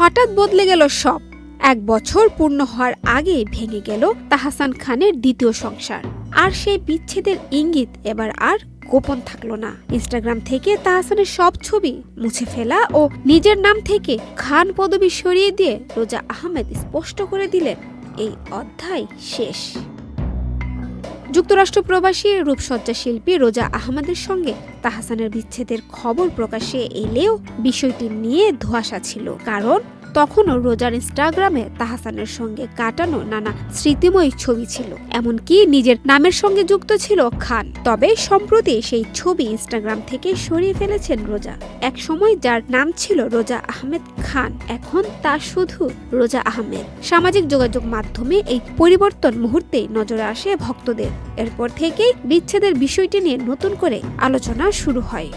হঠাৎ বদলে গেল সব। 1 বছর পূর্ণ হওয়ার আগেই ভেঙে গেল তাহসান খানের দ্বিতীয় সংসার। আর সেই বিচ্ছেদের ইঙ্গিত এবার আর গোপন থাকলো না। ইনস্টাগ্রাম থেকে তাহসানের সব ছবি মুছে ফেলা ও নিজের নাম থেকে খান পদবি সরিয়ে দিয়ে রোজা আহমেদ স্পষ্ট করে দিলেন, এই অধ্যায় শেষ। যুক্তরাষ্ট্র প্রবাসী রূপসজ্জা শিল্পী রোজা আহমেদের সঙ্গে তাহসানের বিচ্ছেদের খবর প্রকাশ্যে এলেও বিষয়টি নিয়ে ধোঁয়াশা ছিল। কারণ তখনও রোজার ইনস্টাগ্রামে তাহসানের সঙ্গে কাটানো নানা স্মৃতিময় ছবি ছিল, এমনকি নিজের নামের সঙ্গে যুক্ত ছিল খান। তবে সম্প্রতি সেই ছবি ইনস্টাগ্রাম থেকে সরিয়ে ফেলেছেন রোজা। এক সময় যার নাম ছিল রোজা আহমেদ খান, এখন তা শুধু রোজা আহমেদ। সামাজিক যোগাযোগ মাধ্যমে এই পরিবর্তন মুহূর্তেই নজরে আসে ভক্তদের। এরপর থেকেই বিচ্ছেদের বিষয়টি নিয়ে নতুন করে আলোচনা শুরু হয়।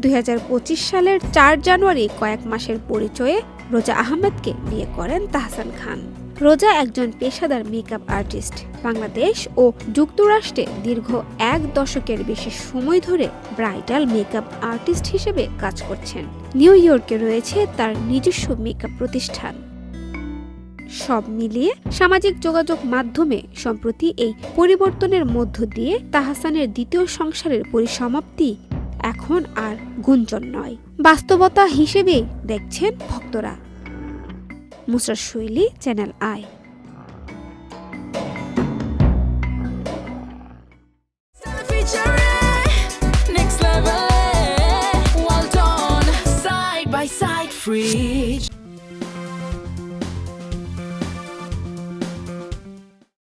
2025 সালের 4 জানুয়ারি কয়েক মাসের পরিচয়ে রোজা আহমেদকে বিয়ে করেন তাহসান খান। রোজা একজন পেশাদার মেকআপ আর্টিস্ট। বাংলাদেশ ও যুক্তরাষ্ট্রে দীর্ঘ 1 দশকের বেশি সময় ধরে ব্রাইডাল মেকআপ আর্টিস্ট হিসেবে কাজ করছেন। নিউ ইয়র্কে রয়েছে তার নিজস্ব মেকআপ প্রতিষ্ঠান। সব মিলিয়ে সামাজিক যোগাযোগ মাধ্যমে সম্প্রতি এই পরিবর্তনের মধ্য দিয়ে তাহসানের দ্বিতীয় সংসারের পরিসমাপ্তি এখন আর গুঞ্জন নয়, বাস্তবতা হিসেবেই দেখছেন ভক্তরা। মুসরাত শৈলী, চ্যানেল আই।